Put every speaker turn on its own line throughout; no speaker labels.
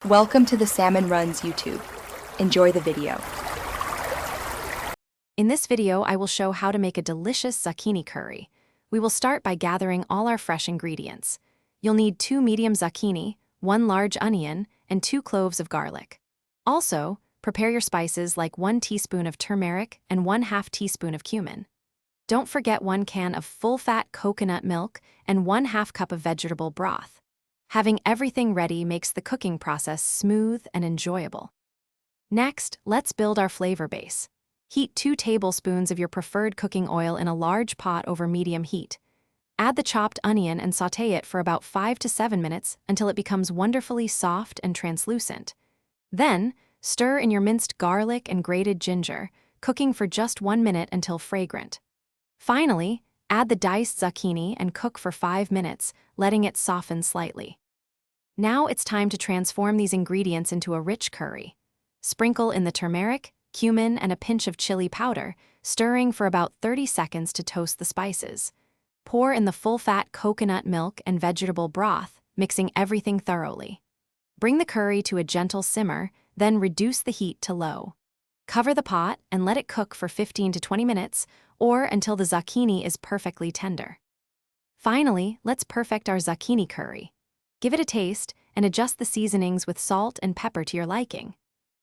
Welcome to the Salmon Runs YouTube. Enjoy the video.
In this video, I will show how to make a delicious zucchini curry. We will start by gathering all our fresh ingredients. You'll need 2 medium zucchini, 1 large onion, and 2 cloves of garlic. Also, prepare your spices like 1 teaspoon of turmeric and 1/2 teaspoon of cumin. Don't forget 1 can of full-fat coconut milk and 1/2 cup of vegetable broth. Having everything ready makes the cooking process smooth and enjoyable. Next, let's build our flavor base. Heat 2 tablespoons of your preferred cooking oil in a large pot over medium heat. Add the chopped onion and sauté it for about 5 to 7 minutes until it becomes wonderfully soft and translucent. Then, stir in your minced garlic and grated ginger, cooking for just 1 minute until fragrant. Finally, add the diced zucchini and cook for 5 minutes, letting it soften slightly. Now it's time to transform these ingredients into a rich curry. Sprinkle in the turmeric, cumin, and a pinch of chili powder, stirring for about 30 seconds to toast the spices. Pour in the full-fat coconut milk and vegetable broth, mixing everything thoroughly. Bring the curry to a gentle simmer, then reduce the heat to low. Cover the pot and let it cook for 15 to 20 minutes, or until the zucchini is perfectly tender. Finally, let's perfect our zucchini curry. Give it a taste and adjust the seasonings with salt and pepper to your liking.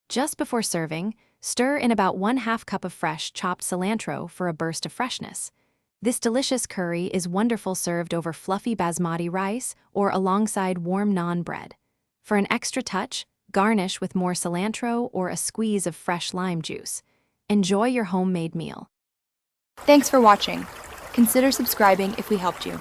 Just before serving, stir in about 1/2 cup of fresh chopped cilantro for a burst of freshness. This delicious curry is wonderful served over fluffy basmati rice or alongside warm naan bread. For an extra touch, garnish with more cilantro or a squeeze of fresh lime juice. Enjoy your homemade meal.
Thanks for watching. Consider subscribing if we helped you.